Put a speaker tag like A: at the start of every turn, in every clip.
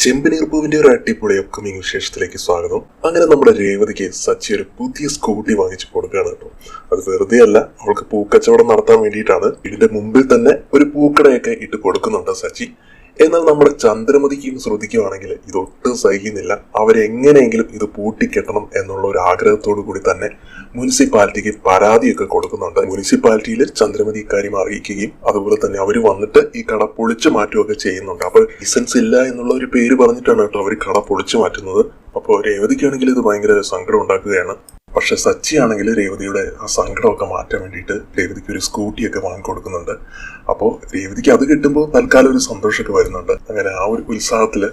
A: ചെമ്പനീർപ്പൂവിന്റെ ഒരു അടിപൊളി അപ്കമിങ് വിശേഷത്തിലേക്ക് സ്വാഗതം. അങ്ങനെ നമ്മുടെ രേവതിക്ക് സച്ചി ഒരു പുതിയ സ്കൂട്ടി വാങ്ങിച്ചു കൊടുക്കുകയാണ് കേട്ടോ. അത് വെറുതെ അല്ല, അവൾക്ക് പൂക്കച്ചവടം നടത്താൻ വേണ്ടിയിട്ടാണ്. ഇതിന്റെ മുമ്പിൽ തന്നെ ഒരു പൂക്കടയൊക്കെ ഇട്ട് കൊടുക്കുന്നുണ്ട് സച്ചി. എന്നാൽ നമ്മുടെ ചന്ദ്രമതിക്കും ശ്രുതിക്കുവാണെങ്കിൽ ഇതൊട്ടും സഹിക്കുന്നില്ല. അവരെങ്ങനെയെങ്കിലും ഇത് പൂട്ടിക്കെട്ടണം എന്നുള്ള ഒരു ആഗ്രഹത്തോടു കൂടി തന്നെ മുനിസിപ്പാലിറ്റിക്ക് പരാതിയൊക്കെ കൊടുക്കുന്നുണ്ട്. മുനിസിപ്പാലിറ്റിയിൽ ചന്ദ്രമതി ഇക്കാര്യം അറിയിക്കുകയും അതുപോലെ തന്നെ അവർ വന്നിട്ട് ഈ കട പൊളിച്ചു മാറ്റുകയൊക്കെ ചെയ്യുന്നുണ്ട്. അപ്പോൾ ലൈസൻസ് ഇല്ല എന്നുള്ള ഒരു പേര് പറഞ്ഞിട്ടാണ് കേട്ടോ അവർ കട പൊളിച്ചു മാറ്റുന്നത്. അപ്പോൾ രേവതിക്കാണെങ്കിൽ ഇത് ഭയങ്കര സങ്കടം ഉണ്ടാക്കുകയാണ്. പക്ഷെ സച്ചി ആണെങ്കിൽ രേവതിയുടെ ആ സങ്കടമൊക്കെ മാറ്റാൻ വേണ്ടിയിട്ട് രേവതിക്ക് ഒരു സ്കൂട്ടിയൊക്കെ വാങ്ങിക്കൊടുക്കുന്നുണ്ട്. അപ്പോൾ രേവതിക്ക് അത് കിട്ടുമ്പോൾ തൽക്കാലം ഒരു സന്തോഷമൊക്കെ വരുന്നുണ്ട്. അങ്ങനെ ആ ഒരു ഉത്സാഹത്തില്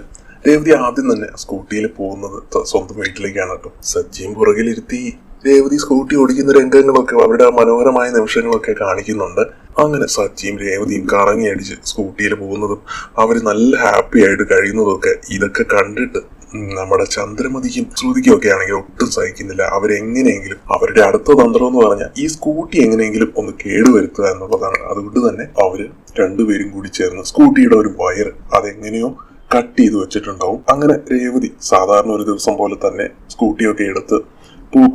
A: രേവതി ആദ്യം തന്നെ സ്കൂട്ടിയിൽ പോകുന്നത് സ്വന്തം വീട്ടിലേക്കാണ് കേട്ടോ. സച്ചിയും പുറകിലിരുത്തി രേവതി സ്കൂട്ടി ഓടിക്കുന്ന രംഗങ്ങളൊക്കെ അവരുടെ ആ മനോഹരമായ നിമിഷങ്ങളൊക്കെ കാണിക്കുന്നുണ്ട്. അങ്ങനെ സച്ചിയും രേവതിയും കറങ്ങി അടിച്ച് സ്കൂട്ടിയിൽ പോകുന്നതും അവർ നല്ല ഹാപ്പി ആയിട്ട് കഴിയുന്നതൊക്കെ ഇതൊക്കെ കണ്ടിട്ട് നമ്മുടെ ചന്ദ്രമതിക്കും ശ്രുതിക്കും ഒക്കെ ആണെങ്കിൽ ഒട്ടും സഹിക്കുന്നില്ല. അവരെങ്ങനെയെങ്കിലും അവരുടെ അടുത്ത തന്ത്രം എന്ന് പറഞ്ഞാൽ ഈ സ്കൂട്ടി എങ്ങനെയെങ്കിലും ഒന്ന് കേടുവരുത്തുക എന്നുള്ളതാണ്. അതുകൊണ്ട് തന്നെ അവര് രണ്ടുപേരും കൂടി ചേർന്ന് സ്കൂട്ടിയുടെ ഒരു വയർ അതെങ്ങനെയോ കട്ട് ചെയ്ത് വെച്ചിട്ടുണ്ടാവും. അങ്ങനെ രേവതി സാധാരണ ഒരു ദിവസം പോലെ തന്നെ സ്കൂട്ടിയൊക്കെ എടുത്ത്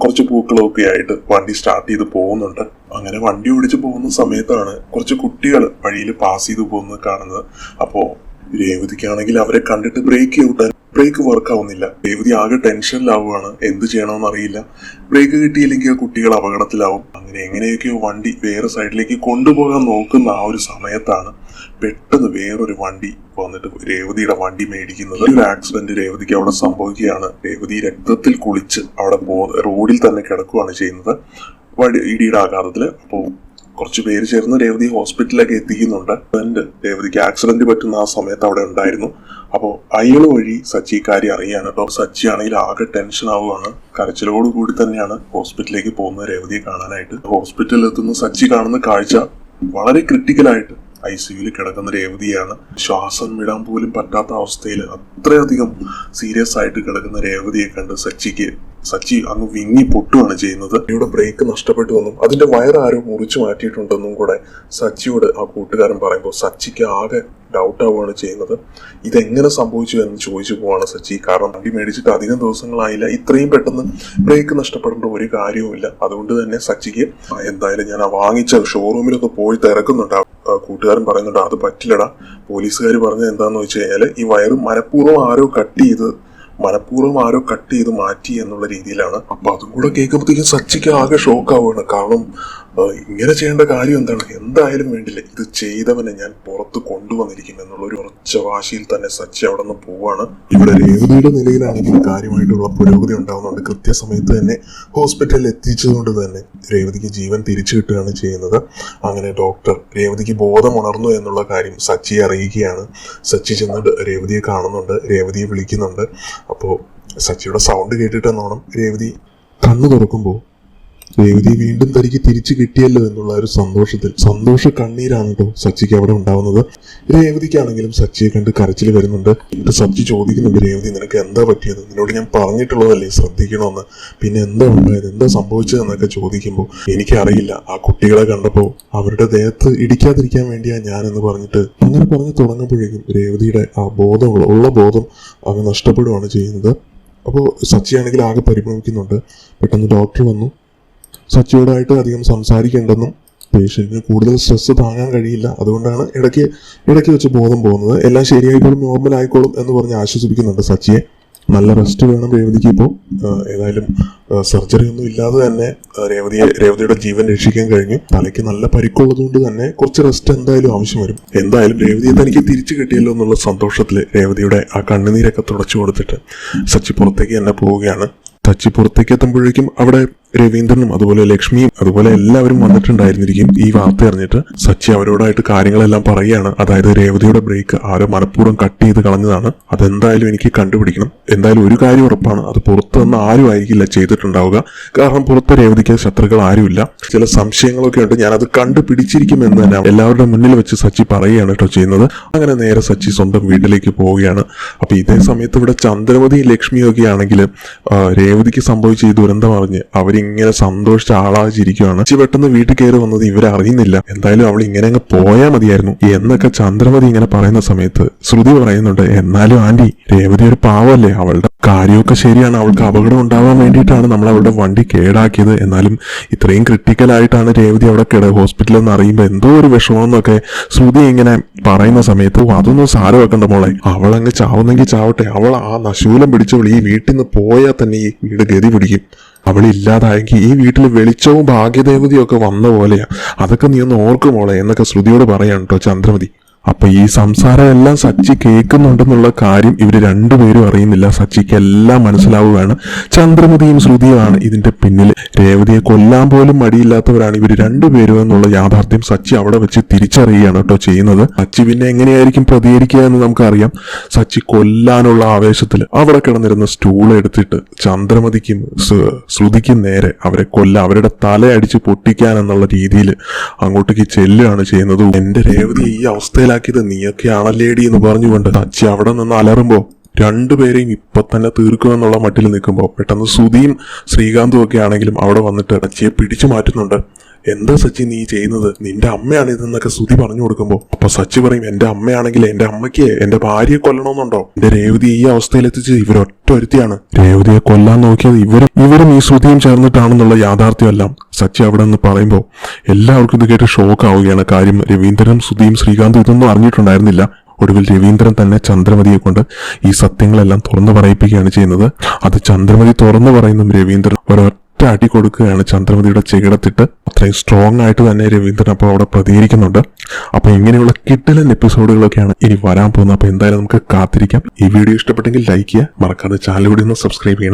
A: കുറച്ച് പൂക്കളൊക്കെ ആയിട്ട് വണ്ടി സ്റ്റാർട്ട് ചെയ്ത് പോകുന്നുണ്ട്. അങ്ങനെ വണ്ടി ഓടിച്ച് പോകുന്ന സമയത്താണ് കുറച്ച് കുട്ടികൾ വഴിയിൽ പാസ് ചെയ്ത് പോകുന്നത് കാണുന്നത്. അപ്പോ രേവതിക്കാണെങ്കിൽ അവരെ കണ്ടിട്ട് ബ്രേക്ക് വർക്ക് ആവുന്നില്ല. രേവതി ആകെ ടെൻഷനിലാവുകയാണ്. എന്ത് ചെയ്യണമെന്ന് അറിയില്ല. ബ്രേക്ക് കിട്ടിയില്ലെങ്കിൽ കുട്ടികൾ അപകടത്തിലാവും. അങ്ങനെ എങ്ങനെയൊക്കെയോ വണ്ടി വേറെ സൈഡിലേക്ക് കൊണ്ടുപോകാൻ നോക്കുന്ന ആ ഒരു സമയത്താണ് പെട്ടെന്ന് വേറൊരു വണ്ടി വന്നിട്ട് രേവതിയുടെ വണ്ടി മേടിക്കുന്നത്. ഒരു ആക്സിഡന്റ് രേവതിക്ക് അവിടെ സംഭവിക്കുകയാണ്. രേവതി രക്തത്തിൽ കുളിച്ച് അവിടെ റോഡിൽ തന്നെ കിടക്കുകയാണ് ചെയ്യുന്നത് ഇടിയുടെ ആഘാതത്തില്. അപ്പോൾ കുറച്ച് പേര് ചേർന്ന് രേവതി ഹോസ്പിറ്റലിലൊക്കെ എത്തിക്കുന്നുണ്ട്. രേവതിക്ക് ആക്സിഡന്റ് പറ്റുന്ന ആ സമയത്ത് അവിടെ ഉണ്ടായിരുന്നു. അപ്പോൾ അയാൾ വഴി സച്ചി കാര്യം അറിയാണ് കേട്ടോ. സച്ചി ആണെങ്കിൽ ആകെ ടെൻഷൻ ആവുകയാണ്. കരച്ചിലോട് കൂടി തന്നെയാണ് ഹോസ്പിറ്റലിലേക്ക് പോകുന്നത് രേവതിയെ കാണാനായിട്ട്. ഹോസ്പിറ്റലിൽ എത്തുന്ന സച്ചി കാണുന്ന കാഴ്ച വളരെ ക്രിട്ടിക്കലായിട്ട് ICUവിൽ കിടക്കുന്ന രേവതിയാണ്. ശ്വാസം വിടാൻ പോലും പറ്റാത്ത അവസ്ഥയിൽ അത്രയധികം സീരിയസ് ആയിട്ട് കിടക്കുന്ന രേവതിയെ കണ്ട് സച്ചി അങ്ങ് വിങ്ങി പൊട്ടുകയാണ് ചെയ്യുന്നത്. ഇവിടെ ബ്രേക്ക് നഷ്ടപ്പെട്ടു എന്നും അതിന്റെ വയർ ആരോ മുറിച്ചു മാറ്റിയിട്ടുണ്ടെന്നും കൂടെ സച്ചിയോട് ആ കൂട്ടുകാരൻ പറയുമ്പോൾ സച്ചിക്ക് ആകെ ഡൗട്ട് ആവുകയാണ് ചെയ്യുന്നത്. ഇതെങ്ങനെ സംഭവിച്ചു എന്ന് ചോദിച്ചു പോവാണ് സച്ചി. കാരണം വണ്ടി മേടിച്ചിട്ട് അധികം ദിവസങ്ങളായില്ല. ഇത്രയും പെട്ടെന്ന് ബ്രേക്ക് നഷ്ടപ്പെടേണ്ട ഒരു കാര്യവുമില്ല. അതുകൊണ്ട് തന്നെ സച്ചിക്ക് എന്തായാലും ഞാൻ ആ വാങ്ങിച്ച ഷോറൂമിലൊക്കെ പോയി തിരക്കുന്നുണ്ട്. കൂട്ടുകാരൻ പറയുന്നുണ്ട് അത് പറ്റില്ലടാ. പോലീസുകാർ പറഞ്ഞത് എന്താന്ന് വെച്ച് കഴിഞ്ഞാൽ ഈ വയറ് മനഃപൂർവ്വം ആരോ കട്ട് ചെയ്ത് മാറ്റി എന്നുള്ള രീതിയിലാണ്. അപ്പൊ അതും കൂടെ കേൾക്കുമ്പോഴത്തേക്കും സച്ചിക്ക് ആകെ ഷോക്ക് ആവുകയാണ്. കാരണം ഇങ്ങനെ ചെയ്യേണ്ട കാര്യം എന്താണ്? എന്തായാലും വേണ്ടില്ല, ഇത് ചെയ്തവനെ ഞാൻ പുറത്ത് കൊണ്ടുവന്നിരിക്കും എന്നുള്ള ഒരു ഉറച്ച വാശിയിൽ തന്നെ സച്ചി അവിടെ നിന്ന് പോവാണ്. ഇവിടെ രേവതിയുടെ നിലയിലാണെങ്കിൽ കാര്യമായിട്ടുള്ള പുരോഗതി ഉണ്ടാവുന്നുണ്ട്. കൃത്യസമയത്ത് തന്നെ ഹോസ്പിറ്റലിൽ എത്തിച്ചതുകൊണ്ട് തന്നെ രേവതിക്ക് ജീവൻ തിരിച്ചു കിട്ടുകയാണ് ചെയ്യുന്നത്. അങ്ങനെ ഡോക്ടർ രേവതിക്ക് ബോധമുണർന്നു എന്നുള്ള കാര്യം സച്ചിയെ അറിയിക്കുകയാണ്. സച്ചി ചെന്നിട്ട് രേവതിയെ കാണുന്നുണ്ട്, രേവതിയെ വിളിക്കുന്നുണ്ട്. അപ്പോൾ സച്ചിയുടെ സൗണ്ട് കേട്ടിട്ടെന്നോണം രേവതി കണ്ണു തുറക്കുമ്പോൾ രേവതി വീണ്ടും തനിക്ക് തിരിച്ചു കിട്ടിയല്ലോ എന്നുള്ള ഒരു സന്തോഷ കണ്ണീരാണ് കേട്ടോ സച്ചിക്ക് അവിടെ ഉണ്ടാവുന്നത്. രേവതിക്കാണെങ്കിലും സച്ചിയെ കണ്ട് കരച്ചിൽ വരുന്നുണ്ട്. എന്നിട്ട് സച്ചി ചോദിക്കുന്നുണ്ട്, രേവതി നിനക്ക് എന്താ പറ്റിയത്? നിന്നോട് ഞാൻ പറഞ്ഞിട്ടുള്ളതല്ലേ ശ്രദ്ധിക്കണമെന്ന്. പിന്നെ എന്താ ഉണ്ടായത്, എന്താ സംഭവിച്ചതെന്നൊക്കെ ചോദിക്കുമ്പോൾ എനിക്കറിയില്ല, ആ കുട്ടികളെ കണ്ടപ്പോൾ അവരുടെ ദേഹത്ത് ഇടിക്കാതിരിക്കാൻ വേണ്ടിയാ ഞാനെന്ന് പറഞ്ഞിട്ട് അങ്ങനെ പറഞ്ഞു തുടങ്ങുമ്പോഴേക്കും രേവതിയുടെ ആ ബോധം അങ്ങ് നഷ്ടപ്പെടുകയാണ് ചെയ്യുന്നത്. അപ്പോൾ സച്ചിയാണെങ്കിൽ ആകെ പരിഭ്രമിക്കുന്നുണ്ട്. പെട്ടെന്ന് ഡോക്ടർ വന്നു. സച്ചിയോടായിട്ട് അധികം സംസാരിക്കേണ്ടെന്നും പേഷ്യന്റിന് കൂടുതൽ സ്ട്രെസ് താങ്ങാൻ കഴിയില്ല, അതുകൊണ്ടാണ് ഇടയ്ക്ക് വെച്ച് ബോധം പോകുന്നത്, എല്ലാം ശരിയായിക്കോളും, നോർമൽ ആയിക്കോളും എന്ന് പറഞ്ഞ് ആശ്വസിപ്പിക്കുന്നുണ്ട് സച്ചിയെ. നല്ല റെസ്റ്റ് വേണം രേവതിക്ക്. ഇപ്പോൾ ഏതായാലും സർജറി ഒന്നും ഇല്ലാതെ തന്നെ രേവതിയുടെ ജീവൻ രക്ഷിക്കാൻ കഴിഞ്ഞു. തലയ്ക്ക് നല്ല പരിക്കുള്ളത് തന്നെ കുറച്ച് റെസ്റ്റ് എന്തായാലും ആവശ്യം വരും. എന്തായാലും രേവതിയെ തനിക്ക് തിരിച്ചു കിട്ടിയല്ലോ എന്നുള്ള സന്തോഷത്തില് രേവതിയുടെ ആ കണ്ണുനീരൊക്കെ തുടച്ചു കൊടുത്തിട്ട് സച്ചി പുറത്തേക്ക് തന്നെ പോവുകയാണ്. സച്ചി പുറത്തേക്ക് എത്തുമ്പോഴേക്കും അവിടെ രവീന്ദ്രനും അതുപോലെ ലക്ഷ്മിയും അതുപോലെ എല്ലാവരും വന്നിട്ടുണ്ടായിരുന്നിരിക്കും. ഈ വാർത്ത അറിഞ്ഞിട്ട് സച്ചി അവരോടായിട്ട് കാര്യങ്ങളെല്ലാം പറയുകയാണ്. അതായത് രേവതിയുടെ ബ്രേക്ക് ആരോ മനഃപൂർവ്വം കട്ട് ചെയ്ത് കളഞ്ഞതാണ്, അതെന്തായാലും എനിക്ക് കണ്ടുപിടിക്കണം. എന്തായാലും ഒരു കാര്യം ഉറപ്പാണ്, അത് പുറത്ത് നിന്ന് ആരും ആയിരിക്കില്ല ചെയ്തിട്ടുണ്ടാവുക. കാരണം പുറത്ത് രേവതിക്ക് ശത്രുക്കൾ ആരുമില്ല. ചില സംശയങ്ങളൊക്കെ ഉണ്ട്, ഞാനത് കണ്ടുപിടിച്ചിരിക്കുമെന്ന് തന്നെ എല്ലാവരുടെ മുന്നിൽ വെച്ച് സച്ചി പറയുകയാണ് കേട്ടോ ചെയ്യുന്നത്. അങ്ങനെ നേരെ സച്ചി സ്വന്തം വീട്ടിലേക്ക് പോവുകയാണ്. അപ്പൊ ഇതേ സമയത്ത് ഇവിടെ ചന്ദ്രമതി ലക്ഷ്മിയൊക്കെ ആണെങ്കിൽ രേവതിക്ക് സംഭവിച്ച ഈ ദുരന്തം അറിഞ്ഞ് അവരിങ്ങനെ ഇങ്ങനെ സന്തോഷിച്ച ആളാചിരിക്കുകയാണ്. സച്ചി പെട്ടെന്ന് വീട്ടിൽ കയറി വന്നത് ഇവരറിയുന്നില്ല. എന്തായാലും അവൾ ഇങ്ങനെ അങ്ങ് പോയാൽ മതിയായിരുന്നു എന്നൊക്കെ ചന്ദ്രമതി ഇങ്ങനെ പറയുന്ന സമയത്ത് ശ്രുതി പറയുന്നുണ്ട്, എന്നാലും ആന്റി രേവതി ഒരു പാവല്ലേ, അവളുടെ കാര്യമൊക്കെ ശരിയാണ്, അവൾക്ക് അപകടം ഉണ്ടാവാൻ വേണ്ടിയിട്ടാണ് നമ്മൾ അവളുടെ വണ്ടി കേടാക്കിയത്. എന്നാലും ഇത്രയും ക്രിട്ടിക്കലായിട്ടാണ് രേവതി അവിടെ ഹോസ്പിറ്റലിൽ എന്ന് അറിയുമ്പോൾ എന്തോ ഒരു വിഷമമെന്നൊക്കെ ശ്രുതി ഇങ്ങനെ പറയുന്ന സമയത്ത് അതൊന്നും സാരമാക്കണ്ട മോളെ, അവളങ്ങ് ചാവുന്നെങ്കിൽ ചാവട്ടെ, അവൾ ആ നശൂലം പിടിച്ചവൾ ഈ വീട്ടിൽ നിന്ന് പോയാൽ തന്നെ ഈ വീട് ഗതി പിടിക്കും. അവളില്ലാതായെങ്കിൽ ഈ വീട്ടിൽ വെളിച്ചവും ഭാഗ്യദേവതയും ഒക്കെ വന്ന പോലെയാ, അതൊക്കെ നീ ഒന്ന് ഓർക്കുമോളെ എന്നൊക്കെ ശ്രുതിയോട് പറയാണ് കേട്ടോ ചന്ദ്രമതി. അപ്പൊ ഈ സംസാരം എല്ലാം സച്ചി കേൾക്കുന്നുണ്ടെന്നുള്ള കാര്യം ഇവര് രണ്ടുപേരും അറിയുന്നില്ല. സച്ചിക്ക് എല്ലാം മനസ്സിലാവുകയാണ്. ചന്ദ്രമതിയും ശ്രുതിയുമാണ് ഇതിന്റെ പിന്നിൽ. രേവതിയെ കൊല്ലാൻ പോലും മടിയില്ലാത്തവരാണ് ഇവര് രണ്ടുപേരും എന്നുള്ള യാഥാർത്ഥ്യം സച്ചി അവിടെ വെച്ച് തിരിച്ചറിയുകയാണ് കേട്ടോ ചെയ്യുന്നത്. സച്ചി പിന്നെ എങ്ങനെയായിരിക്കും പ്രതികരിക്കുക എന്ന് നമുക്കറിയാം. സച്ചി കൊല്ലാനുള്ള ആവേശത്തിൽ അവിടെ കിടന്നിരുന്ന സ്റ്റൂൾ എടുത്തിട്ട് ചന്ദ്രമതിക്കും ശ്രുതിക്കും നേരെ അവരെ അവരുടെ തലയടിച്ച് പൊട്ടിക്കാൻ എന്നുള്ള രീതിയിൽ അങ്ങോട്ടേക്ക് ചെല്ലുകയാണ് ചെയ്യുന്നത്. എന്റെ രേവതി ഈ അവസ്ഥയിൽ ാക്കിയത് നീയൊക്കെയാണല്ലേടി എന്ന് പറഞ്ഞുകൊണ്ട് സച്ചി അവിടെ നിന്ന് അലറുമ്പോ രണ്ടുപേരെയും ഇപ്പൊ തന്നെ തീർക്കുമെന്നുള്ള മട്ടിൽ നിൽക്കുമ്പോൾ പെട്ടെന്ന് ശ്രുതിയും ശ്രീകാന്തും ഒക്കെ ആണെങ്കിലും അവിടെ വന്നിട്ട് സച്ചിയെ പിടിച്ചു മാറ്റുന്നുണ്ട്. എന്താ സച്ചി നീ ചെയ്യുന്നത്, നിന്റെ അമ്മയാണ് ഇതെന്നൊക്കെ ശ്രുതി പറഞ്ഞു കൊടുക്കുമ്പോ അപ്പൊ സച്ചി പറയും, എന്റെ അമ്മയാണെങ്കിൽ എന്റെ അമ്മയ്ക്ക് എന്റെ ഭാര്യയെ കൊല്ലണമെന്നുണ്ടോ, എന്റെ രേവതി ഈ അവസ്ഥയിലെത്തിച്ച് ഇവരൊറ്റ ഒരുത്തിയാണ്, രേവതിയെ കൊല്ലാൻ നോക്കിയത് ഇവരും ഈ ശ്രുതിയും ചേർന്നിട്ടാണെന്നുള്ള യാഥാർത്ഥ്യമെല്ലാം സച്ചി അവിടെ നിന്ന് പറയുമ്പോൾ എല്ലാവർക്കും ഇത് കേട്ട് ഷോക്ക് ആവുകയാണ്. കാര്യം രവീന്ദ്രനും ശ്രുതിയും ശ്രീകാന്തും ഇതൊന്നും അറിഞ്ഞിട്ടുണ്ടായിരുന്നില്ല. ഒടുവിൽ രവീന്ദ്രൻ തന്നെ ചന്ദ്രമതിയെ കൊണ്ട് ഈ സത്യങ്ങളെല്ലാം തുറന്നു പറയിപ്പിക്കുകയാണ് ചെയ്യുന്നത്. അത് ചന്ദ്രമതി തുറന്നു പറയുന്ന രവീന്ദ്രൻ ഒരൊറ്റ അടി കൊടുക്കുകയാണ് ചന്ദ്രമതിയുടെ ചെകിടത്തിട്ട്. അത്രയും സ്ട്രോങ് ആയിട്ട് തന്നെ രവീന്ദ്രൻ അപ്പോൾ അവിടെ പ്രതികരിക്കുന്നുണ്ട്. അപ്പൊ ഇങ്ങനെയുള്ള കിടിലൻ എപ്പിസോഡുകളൊക്കെയാണ് ഇനി വരാൻ പോകുന്നത്. അപ്പൊ എന്തായാലും നമുക്ക് കാത്തിരിക്കാം. ഈ വീഡിയോ ഇഷ്ടപ്പെട്ടെങ്കിൽ ലൈക്ക് ചെയ്യുക, മറക്കാതെ ചാനൽ കൂടി ഒന്ന് സബ്സ്ക്രൈബ് ചെയ്യണേ.